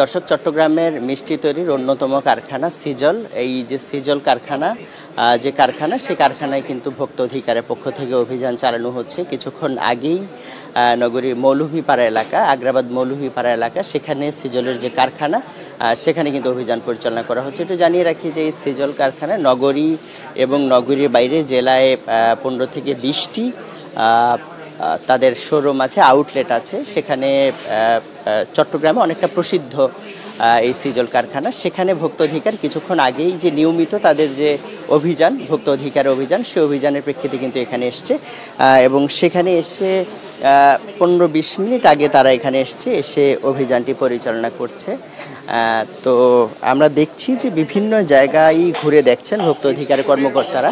দর্শক, চট্টগ্রামের মিষ্টি তৈরির অন্যতম কারখানা সিজল, এই যে সিজল কারখানা সেই কারখানায় কিন্তু ভোক্তা অধিকারের পক্ষ থেকে অভিযান চালানো হচ্ছে। কিছুক্ষণ আগেই নগরীর মৌলভীপাড়া এলাকা, আগ্রাবাদ মৌলভীপাড়া এলাকা, সেখানে সিজলের যে কারখানা সেখানে কিন্তু অভিযান পরিচালনা করা হচ্ছে। একটু জানিয়ে রাখি যে এই সিজল কারখানা নগরী এবং নগরীর বাইরে জেলায় 15 থেকে 20টি তাদের শোরুম আছে, আউটলেট আছে। সেখানে চট্টগ্রামে অনেকটা প্রসিদ্ধ এই সিজল কারখানা। সেখানে ভোক্তা অধিকার কিছুক্ষণ আগেই যে নিয়মিত তাদের যে অভিযান, ভোক্তা অধিকার অভিযান, সেই অভিযানের প্রেক্ষিতে কিন্তু এখানে এসছে এবং সেখানে এসে 15-20 মিনিট আগে তারা এখানে এসে অভিযানটি পরিচালনা করছে। তো আমরা দেখছি যে বিভিন্ন জায়গায় ঘুরে দেখছেন ভোক্তা অধিকার কর্মকর্তারা।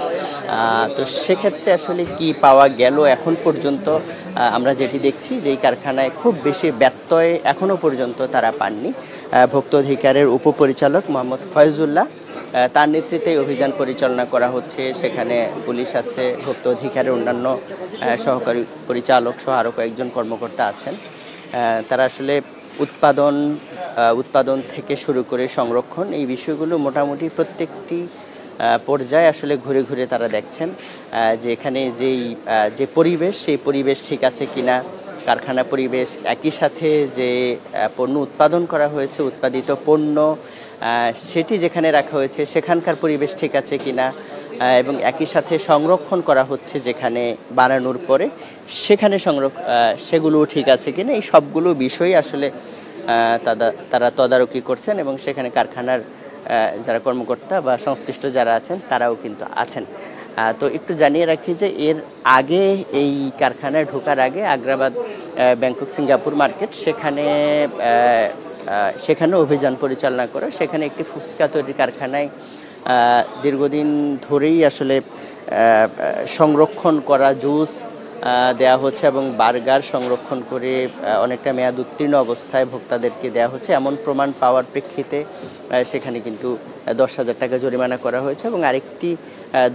তো সেক্ষেত্রে আসলে কি পাওয়া গেল এখন পর্যন্ত, আমরা যেটি দেখছি যে এই কারখানায় খুব বেশি ব্যত্যয় এখনও পর্যন্ত তারা পাননি। ভোক্তা অধিকারের উপপরিচালক মোহাম্মদ ফয়জুল্লাহ, তার নেতৃত্বে অভিযান পরিচালনা করা হচ্ছে। সেখানে পুলিশ আছে, ভোক্তা অধিকারের অন্যান্য সহকারী পরিচালক সহ আরও কয়েকজন কর্মকর্তা আছেন। তারা আসলে উৎপাদন থেকে শুরু করে সংরক্ষণ, এই বিষয়গুলো মোটামুটি প্রত্যেকটি পর্যায়ে আসলে ঘুরে ঘুরে তারা দেখছেন যে এখানে যে পরিবেশ, সেই পরিবেশ ঠিক আছে কিনা, কারখানা পরিবেশ, একই সাথে যে পণ্য উৎপাদন করা হয়েছে, উৎপাদিত পণ্য সেটি যেখানে রাখা হয়েছে সেখানকার পরিবেশ ঠিক আছে কিনা, এবং একই সাথে সংরক্ষণ করা হচ্ছে যেখানে বানানোর পরে সেখানে সেগুলো ঠিক আছে কিনা, এই সবগুলো বিষয় আসলে তারা তদারকি করছেন এবং সেখানে কারখানার যারা কর্মকর্তা বা সংশ্লিষ্ট যারা আছেন তারাও কিন্তু আছেন। তো একটু জানিয়ে রাখি যে এর আগে এই কারখানায় ঢোকার আগে আগ্রাবাদ ব্যাংকক সিঙ্গাপুর মার্কেট, সেখানে অভিযান পরিচালনা করে সেখানে একটি ফুচকা তৈরির কারখানায় দীর্ঘদিন ধরেই আসলে সংরক্ষণ করা জুস দেয়া হচ্ছে এবং বার্গার সংরক্ষণ করে অনেকটা মেয়াদ উত্তীর্ণ অবস্থায় ভোক্তাদেরকে দেওয়া হচ্ছে, এমন প্রমাণ পাওয়ার প্রেক্ষিতে সেখানে কিন্তু 10,000 টাকা জরিমানা করা হয়েছে এবং আরেকটি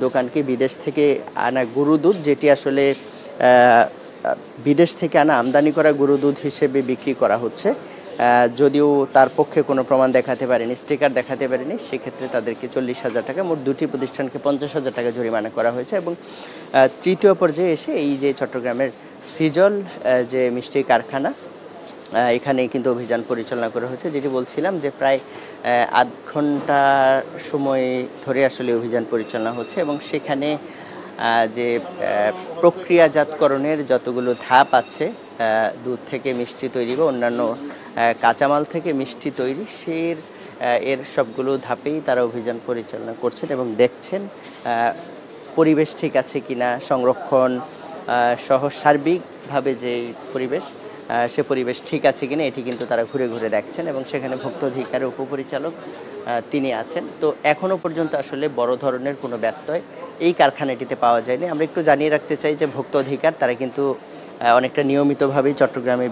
দোকানকে বিদেশ থেকে আনা গরু দুধ, যেটি আসলে বিদেশ থেকে আনা আমদানি করা গরু দুধ হিসেবে বিক্রি করা হচ্ছে, যদিও তার পক্ষে কোনো প্রমাণ দেখাতে পারেনি, স্টিকার দেখাতে পারেনি, সেক্ষেত্রে তাদেরকে 40,000 টাকা, মোট দুটি প্রতিষ্ঠানকে 50,000 টাকা জরিমানা করা হয়েছে। এবং তৃতীয় পর্যায়ে এসে এই যে চট্টগ্রামের সিজল যে মিষ্টির কারখানা, এখানে কিন্তু অভিযান পরিচালনা করা হয়েছে, যেটি বলছিলাম যে প্রায় আধ ঘন্টা সময় ধরে আসলে অভিযান পরিচালনা হচ্ছে এবং সেখানে যে প্রক্রিয়াজাতকরণের যতগুলো ধাপ আছে, দুধ থেকে মিষ্টি তৈরি বা অন্যান্য কাঁচামাল থেকে মিষ্টি তৈরি, এর সবগুলো ধাপেই তারা অভিযান পরিচালনা করছেন এবং দেখছেন পরিবেশ ঠিক আছে কিনা, সংরক্ষণ সহ সার্বিকভাবে যে পরিবেশ, সে পরিবেশ ঠিক আছে কিনা, এটি কিন্তু তারা ঘুরে ঘুরে দেখছেন এবং সেখানে ভোক্তা অধিকারের উপপরিচালক তিনি আছেন। তো এখনও পর্যন্ত আসলে বড় ধরনের কোনো ব্যত্যয় এই কারখানাটিতে পাওয়া যায়নি। আমরা একটু জানিয়ে রাখতে চাই যে ভোক্তা অধিকার তারা কিন্তু অনেকটা নিয়মিতভাবেই চট্টগ্রামে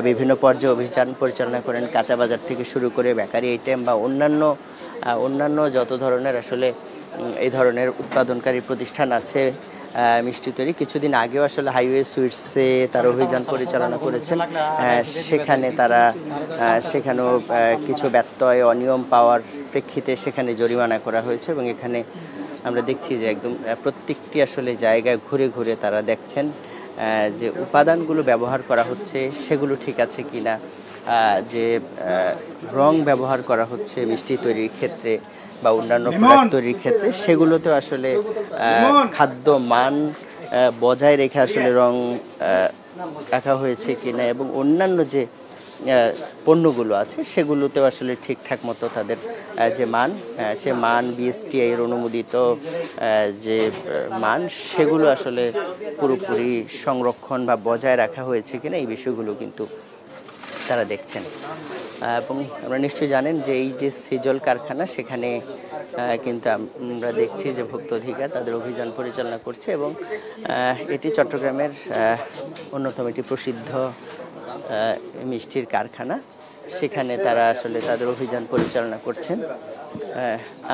বিভিন্ন পর্যায়ে অভিযান পরিচালনা করেন, কাঁচা বাজার থেকে শুরু করে বেকারি আইটেম বা অন্যান্য যত ধরনের আসলে এই ধরনের উৎপাদনকারী প্রতিষ্ঠান আছে মিষ্টি তৈরি। কিছুদিন আগেও আসলে হাইওয়ে সুইটসে তারা অভিযান পরিচালনা করেছেন, সেখানেও কিছু ব্যত্যয় অনিয়ম পাওয়ার প্রেক্ষিতে সেখানে জরিমানা করা হয়েছে এবং এখানে আমরা দেখছি যে একদম প্রত্যেকটি আসলে জায়গায় ঘুরে ঘুরে তারা দেখছেন যে উপাদানগুলো ব্যবহার করা হচ্ছে সেগুলো ঠিক আছে কিনা, যে রং ব্যবহার করা হচ্ছে মিষ্টি তৈরির ক্ষেত্রে বা অন্যান্য প্রোডাক্ট তৈরির ক্ষেত্রে, সেগুলোতেও আসলে খাদ্য মান বজায় রেখে আসলে রং রাখা হয়েছে কিনা এবং অন্যান্য যে পণ্যগুলো আছে সেগুলোতেও আসলে ঠিকঠাক মতো তাদের যে মান, সে মান বিএসটিআই এর অনুমোদিত যে মান, সেগুলো আসলে পুরোপুরি সংরক্ষণ বা বজায় রাখা হয়েছে কিনা, এই বিষয়গুলো কিন্তু তারা দেখছেন। এবং আমরা নিশ্চয়ই জানেন যে এই যে সিজল কারখানা, সেখানে কিন্তু আমরা দেখছি যে ভোক্তা অধিকার তাদের অভিযান পরিচালনা করছে এবং এটি চট্টগ্রামের অন্যতম একটি প্রসিদ্ধ মিষ্টির কারখানা, সেখানে তারা আসলে তাদের অভিযান পরিচালনা করছেন।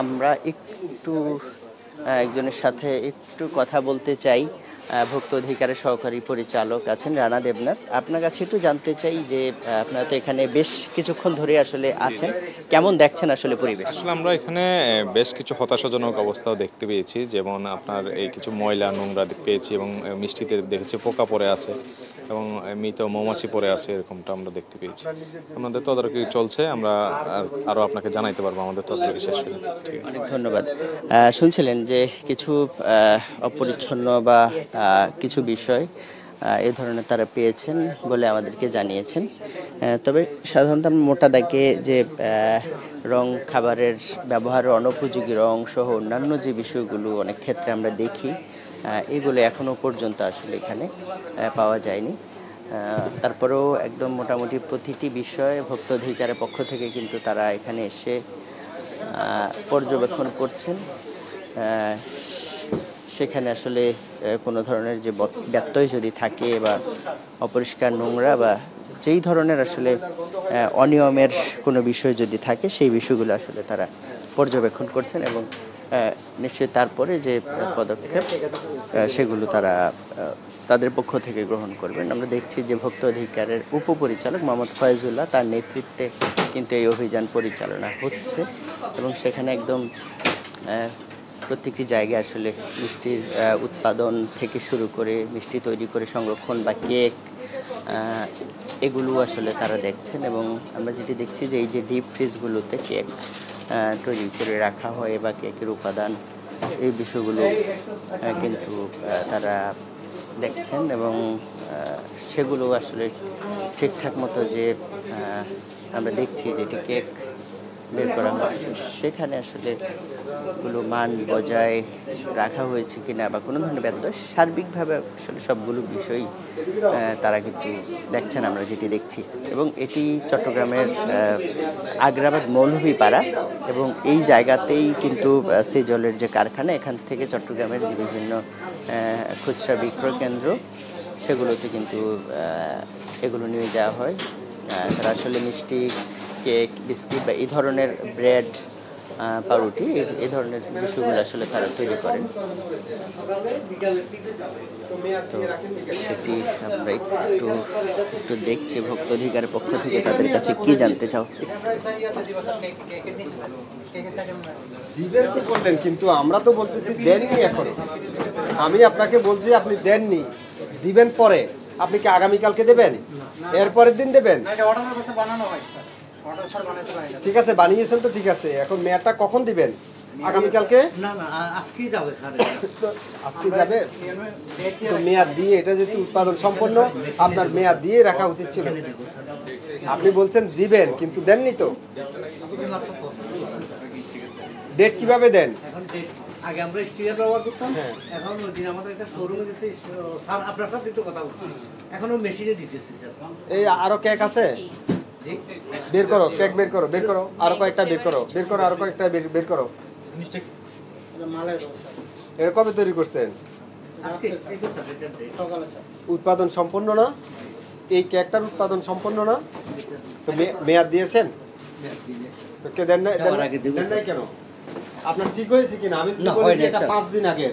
আমরা একটু একজনের সাথে একটু কথা বলতে চাই। ভোক্তা অধিকারের সহকারী পরিচালক আছেন রানা দেবনাথ। আপনার কাছে একটু জানতে চাই যে আপনারা তো এখানে বেশ কিছুক্ষণ ধরে আসলে আছেন, কেমন দেখছেন আসলে পরিবেশ? আসলে আমরা এখানে বেশ কিছু হতাশাজনক অবস্থাও দেখতে পেয়েছি, যেমন আপনার এই কিছু ময়লা নোংরা পেয়েছি এবং মিষ্টিতে দেখেছি পোকা পড়ে আছে এবং মৃত মৌমাছি পড়ে আছে, এরকমটা আমরা দেখতে পেয়েছি। আমাদের তদারকি চলছে, আমরা আরও আপনাকে জানাইতে পারবো আমাদের তদারকি শেষ হলে। ঠিক আছে, অনেক ধন্যবাদ। শুনছিলেন যে কিছু অপরিচ্ছন্ন বা কিছু বিষয় এ ধরনের তারা পেয়েছেন বলে আমাদেরকে জানিয়েছেন। তবে সাধারণত আমরা মোটা দাগে যে রং, খাবারের ব্যবহারের অনুপযোগী রং সহ অন্যান্য যে বিষয়গুলো অনেক ক্ষেত্রে আমরা দেখি, এগুলো এখনো পর্যন্ত আসলে এখানে পাওয়া যায়নি। তারপরেও একদম মোটামুটি প্রতিটি বিষয়ে ভোক্তা অধিকারের পক্ষ থেকে কিন্তু তারা এখানে এসে পর্যবেক্ষণ করছেন। সেখানে আসলে কোনো ধরনের যে ব্যত্যয় যদি থাকে বা অপরিষ্কার, নোংরা বা যেই ধরনের আসলে অনিয়মের কোনো বিষয় যদি থাকে, সেই বিষয়গুলো আসলে তারা পর্যবেক্ষণ করছেন এবং নিশ্চয়ই তারপরে যে পদক্ষেপ সেগুলো তারা তাদের পক্ষ থেকে গ্রহণ করবেন। আমরা দেখছি যে ভোক্তা অধিকারের উপপরিচালক মোহাম্মদ ফয়জুল্লাহ, তার নেতৃত্বে কিন্তু এই অভিযান পরিচালনা হচ্ছে এবং সেখানে একদম প্রত্যেকটি জায়গায় আসলে মিষ্টির উৎপাদন থেকে শুরু করে মিষ্টি তৈরি করে সংরক্ষণ বা কেক, এগুলো আসলে তারা দেখছেন। এবং আমরা যেটি দেখছি যে এই যে ডিপ ফ্রিজগুলোতে কেক তৈরি করে রাখা হয় বা কেকের উপাদান, এই বিষয়গুলো কিন্তু তারা দেখছেন এবং সেগুলো আসলে ঠিকঠাক মতো যে আমরা দেখছি যে এটি কেক বের করা হচ্ছে, সেখানে আসলে এগুলো মান বজায় রাখা হয়েছে কিনা বা কোনো ধরনের ব্যত্যয়, সার্বিকভাবে আসলে সবগুলো বিষয় তারা কিন্তু দেখছেন, আমরা যেটি দেখছি। এবং এটি চট্টগ্রামের আগ্রাবাদ মৌলভীপাড়া এবং এই জায়গাতেই কিন্তু সেজলের যে কারখানা, এখান থেকে চট্টগ্রামের যে বিভিন্ন খুচরা বিক্রয় কেন্দ্র, সেগুলোতে কিন্তু এগুলো নিয়ে যাওয়া হয়। তারা আসলে মিষ্টি, কেক, বিস্কিট বা এই ধরনের ব্রেড, পাউরুটি, এই ধরনের বিষয়গুলো আসলে তারা তৈরি করেন। তো সেটি আমরা একটু দেখছি ভোক্তা অধিকারের পক্ষ থেকে তাদের কাছে কি জানতে চাও। দিবেন তো বললেন, কিন্তু আমরা তো বলতেছি দেননি এখনো। আমি আপনাকে বলছি আপনি দেননি, দিবেন পরে। আপনি কি আগামীকালকে দেবেন, এরপরের দিন দেবেন? ঠিক আছে, বানিয়েছেন তো ঠিক আছে, এখন মেয়াদটা কখন দিবেন? আগামীকালকে? না না, আজকেই যাবে স্যার। আজকে যাবে তো মেয়াদ দিয়ে, এটা যেহেতু উৎপাদন সম্পন্ন, আপনার মেয়াদ দিয়ে রাখা উচিত ছিল। আপনি বলছেন দিবেন কিন্তু দেননি তো, ডেট কিভাবে দেন? এখন আগে আমরা স্টিকার ব্যবহার করতাম, এখন ওই দিন আমাদের একটা শোরুমে গেছে স্যার, আপনার সাথে তো কথা বলছি, এখন ও মেশিনে দিতেছি স্যার। এই আরো কেক আছে, বের করো, কেক বের করো, বের করো, আরো কয়েকটা বের করো, বের করো, আরো কয়েকটা বের করো। এটা কবে তৈরি করছেন? উৎপাদন সম্পন্ন না? এই কেকটার উৎপাদন সম্পন্ন না? তো মেয়াদ দিয়েছেন? তো কে দেন নাই কেন? আপনার ঠিক হয়েছে কিনা? আমি যদি বলি যে এটা 5 দিন আগে,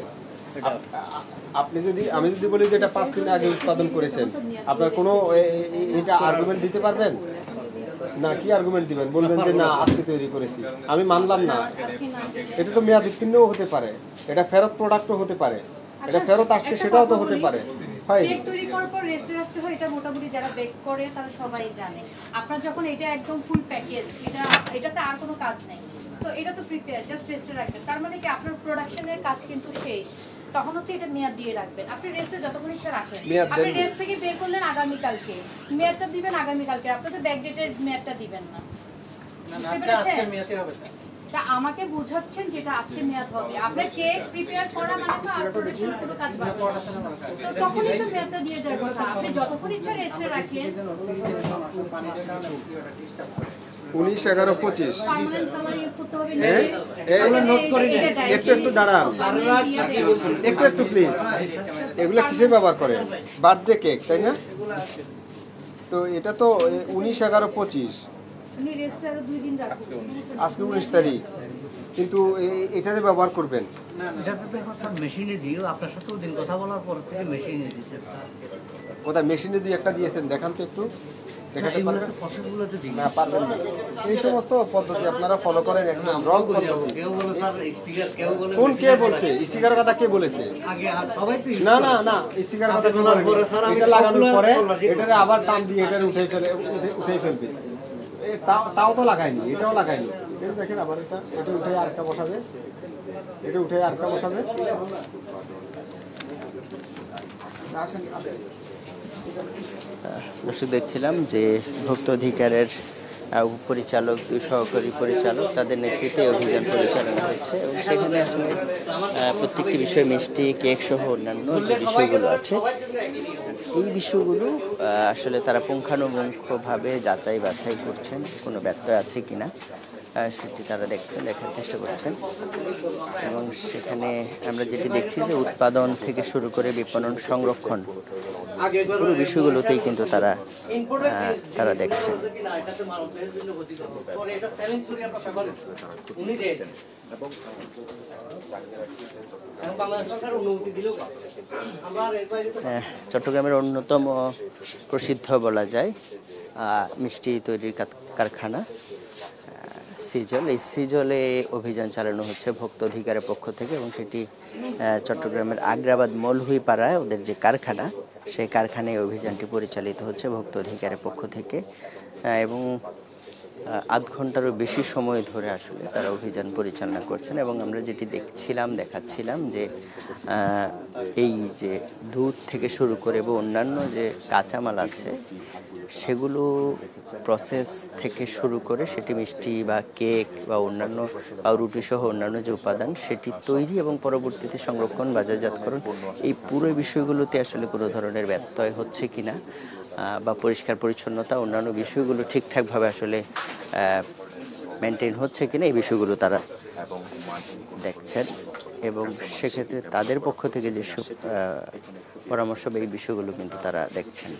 আমি যদি বলি যে এটা 5 দিন আগে উৎপাদন করেছেন, আপনার কোনো এটা আর্গুমেন্ট দিতে পারবেন না? কি আর্গুমেন্ট দিবেন? বলবেন যে না, আজকে তৈরি করেছি, আমি মানলাম না। এটা তো মেয়াদ উত্তীর্ণও হতে পারে, এটা ফেরত প্রোডাক্টও হতে পারে, এটা ফেরত আসছে সেটাও তো হতে পারে। কেক তৈরি করার পর রেস্টে রাখতে হয়, এটা মোটামুটি যারা বেক করে তারা সবাই জানে। আপনার যখন এটা একদম ফুল প্যাকেজ, এটাতে আর কোনো কাজ নেই, তো এটা তো প্রিপেয়ার, জাস্ট রেস্টে রাখবেন। তার মানে কি আপনার প্রোডাকশনের কাজ কিন্তু শেষ, তখন হচ্ছে এটা মেয়াদ দিয়ে রাখবেন। আপনি রেস্টে যতক্ষণ ইচ্ছা রাখেন, আপনি রেস্ট থেকে বের করলেন আগামীকালকে, মেয়াদটা দিবেন আগামীকালকে, আপনি তো ব্যাক ডেটের মেয়াদটা দিবেন না। আমাকে বোঝাচ্ছেন যেটা আজকে মেয়াদ হবে, আপনার কেক প্রিপেয়ার করা মানে তো আর প্রোডাকশনের কোনো কাজ বাকি না, তো তখনই তো মেয়াদটা দিয়ে যাওয়ার কথা। আপনি যতক্ষণ ইচ্ছা রেস্টে রাখেন। 19/11/25 একটু দাঁড়ান, একটু প্লিজ। এগুলো কিসে ব্যবহার করে? বার্থডে কেক, তাই না? তো এটা তো 19/11/25, উনি রেস্টে আরো 2 দিন রাখছেন, আজকে 19 তারিখ, কিন্তু এটাতে ব্যবহার করবেন। এটাতে তো এখন স্যার মেশিনে দিও, আপনার সাথে ওদিন কথা বলার পর থেকে মেশিনে দিতে স্যার। কোথায় মেশিনে দুই একটা দিয়েছেন, দেখান তো একটু, দেখাতে পারবেন? এগুলোতে প্রসেসগুলোতে দিই না পারবেন না। এই সমস্ত পদ্ধতি আপনারা ফলো করেন, একদম রং পদ্ধতি। কেউ বলে স্যার স্টিকার, কেউ বলে কোন কে বলছে স্টিকারের কথা, কে বলেছে? আগে আর সবাই তো না না না, স্টিকার কথা কেউ বলেনি। এটা লাগানোর পরে এটারে আবার টান দিয়ে এটারে উঠে ফেলবে। তাও তো লাগায়নি, এটাও লাগায়নি। এটা দেখেন আবার এটা উঠে আরেকটা বসাবে, এটা উঠে আরেকটা বসাবে। আসেন আসেন। দর্শক, দেখছিলাম যে ভোক্তা অধিকারের পরিচালক, দুই সহকারী পরিচালক, তাদের নেতৃত্বে অভিযান পরিচালনা হচ্ছে এবং সেখানে আসলে প্রত্যেকটি বিষয়, মিষ্টি, কেক সহ অন্যান্য যে বিষয়গুলো আছে, এই বিষয়গুলো আসলে তারা পুঙ্খানুপুঙ্খভাবে যাচাই বাছাই করছেন, কোনো ব্যত্যয় আছে কিনা সেটি তারা দেখার চেষ্টা করছেন। এবং সেখানে আমরা যেটি দেখছি যে উৎপাদন থেকে শুরু করে বিপণন, সংরক্ষণ, পুরো বিষয়গুলোতেই কিন্তু তারা দেখছেন। চট্টগ্রামের অন্যতম প্রসিদ্ধ বলা যায় মিষ্টি তৈরির কারখানা সিজল। এই সিজলে অভিযান চালানো হচ্ছে ভোক্তা অধিকারের পক্ষ থেকে এবং সেটি চট্টগ্রামের আগ্রাবাদ মৌলভীপাড়ায় ওদের যে কারখানা, সেই কারখানায় অভিযানটি পরিচালিত হচ্ছে ভোক্তা অধিকারের পক্ষ থেকে। এবং আধ ঘন্টারও বেশি সময় ধরে আসলে তারা অভিযান পরিচালনা করছেন। এবং আমরা যেটি দেখাচ্ছিলাম যে এই যে দুধ থেকে শুরু করে বা অন্যান্য যে কাঁচামাল আছে, সেগুলো প্রসেস থেকে শুরু করে সেটি মিষ্টি বা কেক বা অন্যান্য রুটি সহ অন্যান্য যে উপাদান, সেটি তৈরি এবং পরবর্তীতে সংরক্ষণ, বাজারজাতকরণ, এই পুরো বিষয়গুলোতে আসলে কোনো ধরনের ব্যত্যয় হচ্ছে কিনা বা পরিষ্কার পরিচ্ছন্নতা, অন্যান্য বিষয়গুলো ঠিকঠাকভাবে আসলে মেনটেন হচ্ছে কিনা, এই বিষয়গুলো তারা দেখছেন। এবং সেক্ষেত্রে তাদের পক্ষ থেকে যেসব পরামর্শ বা এই বিষয়গুলো কিন্তু তারা দেখছেন।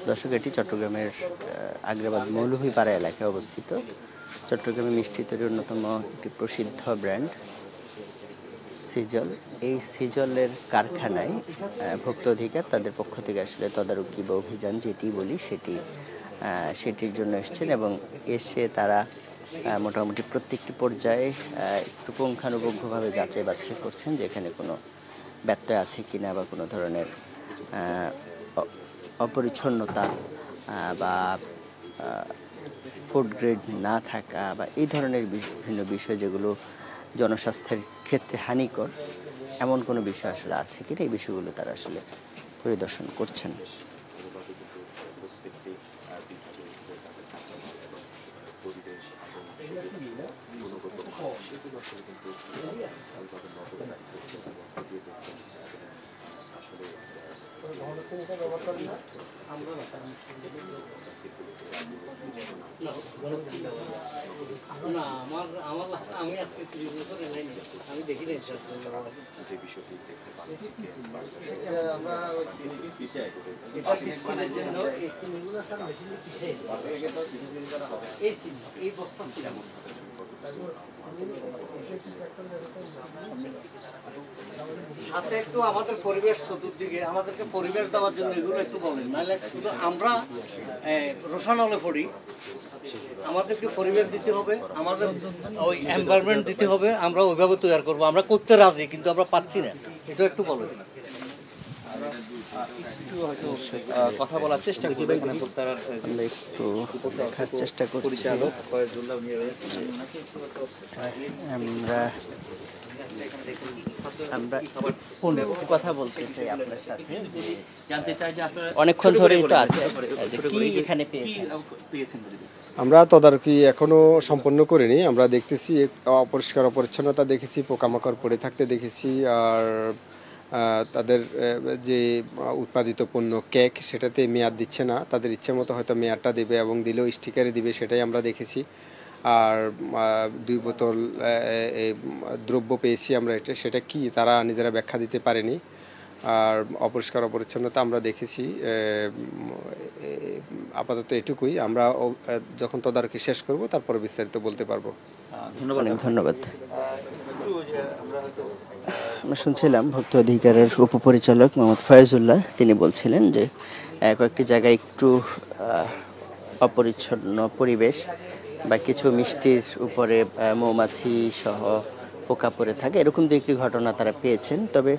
দর্শক, এটি চট্টগ্রামের আগ্রাবাদ মৌলভীপাড়া এলাকায় অবস্থিত। চট্টগ্রামে মিষ্টি তৈরির অন্যতম একটি প্রসিদ্ধ ব্র্যান্ড সিজল। এই সিজলের কারখানায় ভোক্তা অধিকার তাদের পক্ষ থেকে আসলে তদারকি বা অভিযান যেটি বলি সেটির জন্য এসেছেন এবং এসে তারা মোটামুটি প্রত্যেকটি পর্যায়ে একটু পুঙ্খানুপুঙ্খভাবে যাচাই বাছাই করছেন যে এখানে কোনো ব্যত্যয় আছে কিনা বা কোনো ধরনের অপরিচ্ছন্নতা বা ফুড গ্রেড না থাকা বা এই ধরনের বিভিন্ন বিষয় যেগুলো জনস্বাস্থ্যের ক্ষেত্রে হানিকর, এমন কোনো বিষয় আসলে আছে কিনা, এই বিষয়গুলো তারা আসলে পরিদর্শন করছেন। আমি আজকে 30 বছর এলাইনি, আমি দেখি নাই স্যার যে বিষয়টি দেখতে পাচ্ছি। আমরা এই বস্তা সাথে একটু আমাদের পরিবেশ, চতুর্দিকে আমাদেরকে পরিবেশ দেওয়ার জন্য এগুলো একটু বলেন, নাহলে শুধু আমরা রোশানলে পড়ি, আমাদেরকে পরিবেশ দিতে হবে, আমাদের ওই এনভায়রনমেন্ট দিতে হবে, আমরা ওইভাবে তৈরি করবো। আমরা করতে রাজি, কিন্তু আমরা পাচ্ছি না, এটা একটু বলেন। কথা বলার চেষ্টা করছি, আমরা একটু দেখার চেষ্টা করছি। আমরা কথা বলতে চাই আপনার সাথে, জানতে চাই যে আপনারা অনেকক্ষণ ধরেই তো আছে যে কি এখানে পেয়েছেন। আমরা তদারকি এখনো সম্পন্ন করিনি। আমরা দেখতেছি অপরিষ্কার অপরিচ্ছন্নতা দেখেছি, পোকামাকড় পড়ে থাকতে দেখেছি, আর তাদের যে উৎপাদিত পণ্য কেক সেটাতে মেয়াদ দিচ্ছে না, তাদের ইচ্ছে মতো হয়তো মেয়াদটা দেবে এবং দিলেও স্টিকারে দিবে, সেটাই আমরা দেখেছি। আর 2 বোতল দ্রব্য পেয়েছি আমরা, সেটা কি তারা নিজেরা ব্যাখ্যা দিতে পারেনি। আর অপরিষ্কার অপরিচ্ছন্নতা আমরা দেখেছি। আপাতত এটুকুই, আমরা যখন তদারকি শেষ করব তারপরে বিস্তারিত বলতে পারবো। ধন্যবাদ। আমরা শুনছিলাম ভোক্তা অধিকারের উপপরিচালক মোহাম্মদ ফয়েজুল্লাহ, তিনি বলছিলেন যে কয়েকটি জায়গায় একটু অপরিচ্ছন্ন পরিবেশ বা কিছু মিষ্টির উপরে মৌমাছি সহ পোকা পড়ে থাকে, এরকম দু একটি ঘটনা তারা পেয়েছেন। তবে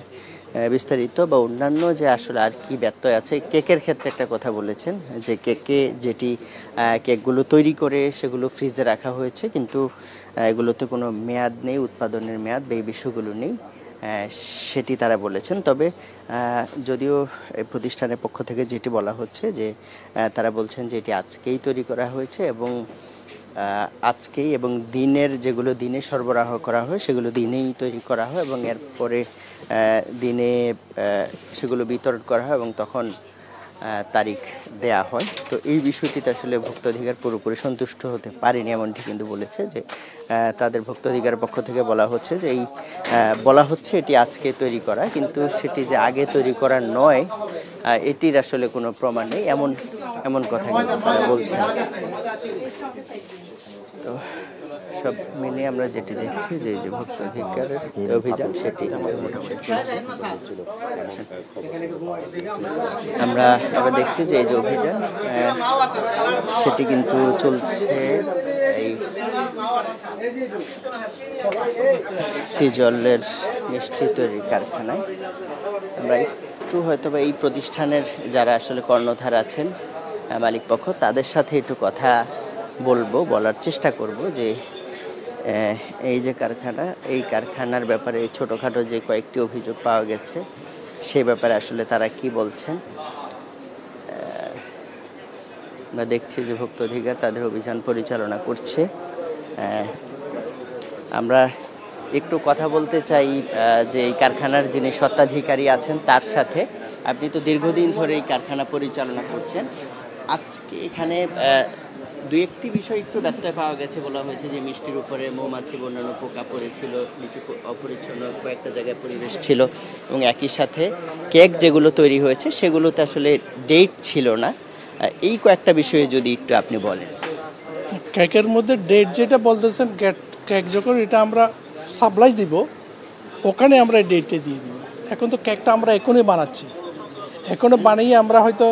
বিস্তারিত বা অন্যান্য যে আসলে আর কি ব্যত্যয় আছে, কেকের ক্ষেত্রে একটা কথা বলেছেন যে কেকগুলো তৈরি করে সেগুলো ফ্রিজে রাখা হয়েছে, কিন্তু এগুলোতে কোনো মেয়াদ নেই, উৎপাদনের মেয়াদ বা এই বিষয়গুলো নেই, সেটি তারা বলেছেন। তবে যদিও এই প্রতিষ্ঠানের পক্ষ থেকে যেটি বলা হচ্ছে যে তারা বলছেন যে এটি আজকেই তৈরি করা হয়েছে এবং আজকেই, এবং দিনের যেগুলো দিনে সরবরাহ করা হয় সেগুলো দিনেই তৈরি করা হয় এবং এরপরে দিনে সেগুলো বিতরণ করা হয় এবং তখন তারিখ দেয়া হয়। তো এই বিষয়টিতে আসলে ভোক্তাধিকার পুরোপুরি সন্তুষ্ট হতে পারেনি, এমনটি কিন্তু বলেছে যে তাদের ভোক্তাধিকারের পক্ষ থেকে বলা হচ্ছে যে বলা হচ্ছে এটি আজকে তৈরি করা, কিন্তু সেটি যে আগে তৈরি করা নয় এটির আসলে কোনো প্রমাণ নেই, এমন কথা কিন্তু তারা বলছেন। তো সব মিলিয়ে আমরা যেটি দেখছি যে এই যে ভোক্তাধিকারের অভিযান সেটি মোটামুটি চলছে। আমরা দেখছি যে এই যে অভিযান সেটি কিন্তু চলছে এই সিজলের মিষ্টি তৈরির কারখানায়। আমরা একটু হয়তো বা এই প্রতিষ্ঠানের যারা আসলে কর্ণধার আছেন মালিক পক্ষ, তাদের সাথে একটু কথা বলার চেষ্টা করব যে এই যে কারখানা, এই কারখানার ব্যাপারে ছোটোখাটো যে কয়েকটি অভিযোগ পাওয়া গেছে সেই ব্যাপারে আসলে তারা কি বলছেন। আমরা দেখছি যে ভোক্তা অধিকার তাদের অভিযান পরিচালনা করছে। আমরা একটু কথা বলতে চাই যে এই কারখানার যিনি স্বত্বাধিকারী আছেন তার সাথে। আপনি তো দীর্ঘদিন ধরে এই কারখানা পরিচালনা করছেন, আজকে এখানে দুই একটি বিষয় একটু ব্যত্যয় পাওয়া গেছে, বলা হয়েছে যে মিষ্টির উপরে মৌমাছি বন্যানো পোকা পড়েছিল, নিচে অপরিচ্ছন্ন কয়েকটা জায়গায় পরিবেশ ছিল, এবং একই সাথে কেক যেগুলো তৈরি হয়েছে সেগুলোতে আসলে ডেট ছিল না। এই কয়েকটা বিষয়ে যদি একটু আপনি বলেন। কেকের মধ্যে ডেট যেটা বলতেছেন, কেক যখন এটা আমরা সাপ্লাই দিব ওখানে আমরা ডেটটা দিয়ে দিব। এখন তো কেকটা আমরা এখনই বানাচ্ছি, এখনও বানিয়ে আমরা হয়তো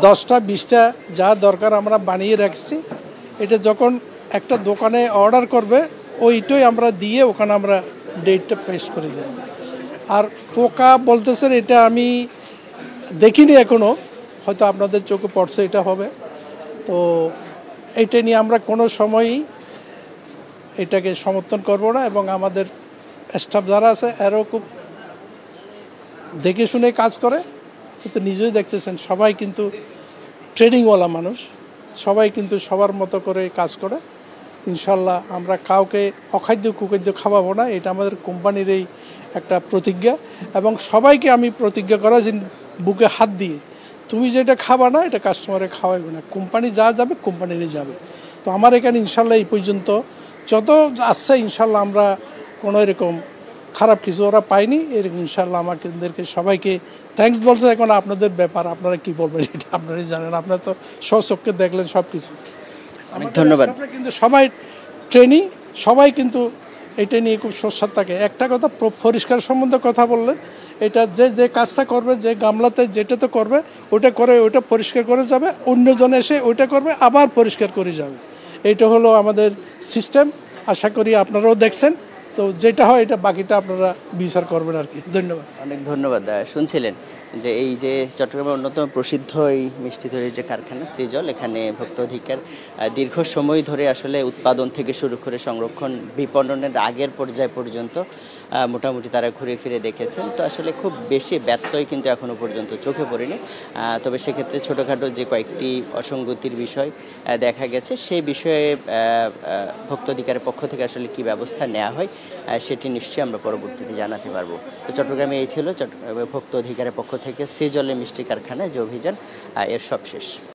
10টা 20টা যা দরকার আমরা বানিয়ে রাখছি। এটা যখন একটা দোকানে অর্ডার করবে ওইটাই আমরা দিয়ে ওখানে আমরা ডেটটা পেশ করে দেব। আর পোকা বলতেছেন এটা আমি দেখিনি এখনও, হয়তো আপনাদের চোখে পড়ছে এটা হবে। তো এইটা নিয়ে আমরা কোনো সময়ই এটাকে সমর্থন করব না, এবং আমাদের স্টাফ যারা আছে এরাও খুব দেখে শুনে কাজ করে। কিন্তু নিজেই দেখতেছেন সবাই কিন্তু ট্রেনিংওয়ালা মানুষ, সবাই কিন্তু সবার মতো করে কাজ করে। ইনশাল্লাহ আমরা কাউকে অখাদ্য কুখাদ্য খাওয়াবো না, এটা আমাদের কোম্পানির এই একটা প্রতিজ্ঞা। এবং সবাইকে আমি প্রতিজ্ঞা করা যে বুকে হাত দিয়ে তুমি যেটা খাবা না এটা কাস্টমারে খাওয়াবে না, কোম্পানি যা যাবে কোম্পানিরই যাবে। তো আমার এখানে ইনশাল্লাহ এই পর্যন্ত যত আসছে ইনশাল্লাহ আমরা কোনো এরকম খারাপ কিছু ওরা পাইনি। এরকম ইনশাল্লাহ আমাদেরকে সবাইকে থ্যাঙ্কস বলছে। এখন আপনাদের ব্যাপার, আপনারা কি বলবেন এটা আপনারাই জানেন, আপনারা তো স্বচক্ষে দেখলেন সব কিছু। ধন্যবাদ। কিন্তু সবাই ট্রেনিং, সবাই কিন্তু এটা নিয়ে খুব সচ্ছল থাকে। একটা কথা পরিষ্কার সম্বন্ধে কথা বললেন, এটা যে কাজটা করবে, যে গামলাতে যেটাতে করবে ওটা করে ওটা পরিষ্কার করে যাবে, অন্যজন এসে ওইটা করবে আবার পরিষ্কার করে যাবে। এইটা হলো আমাদের সিস্টেম। আশা করি আপনারাও দেখছেন। তো যেটা হয় এটা বাকিটা আপনারা বিচার করবেন আর কি। ধন্যবাদ। অনেক ধন্যবাদ। শুনছিলেন যে এই যে চট্টগ্রামের অন্যতম প্রসিদ্ধ এই মিষ্টি তৈরির যে কারখানা সিজল, এখানে ভোক্তা অধিকার দীর্ঘ সময় ধরে আসলে উৎপাদন থেকে শুরু করে সংরক্ষণ বিপণনের আগের পর্যায় পর্যন্ত মোটামুটি তারা ঘুরে ফিরে দেখেছেন। তো আসলে খুব বেশি ব্যত্যয় কিন্তু এখনো পর্যন্ত চোখে পড়েনি। তবে সেক্ষেত্রে ছোটোখাটো যে কয়েকটি অসঙ্গতির বিষয় দেখা গেছে, সেই বিষয়ে ভোক্তা অধিকারের পক্ষ থেকে আসলে কি ব্যবস্থা নেওয়া হয় সেটি নিশ্চয়ই আমরা পরবর্তীতে জানাতে পারবো। তো চট্টগ্রামে এই ছিল ভোক্তা অধিকারের পক্ষ থেকে সিজলে মিষ্টি কারখানায় যে অভিযান, এর সবশেষ।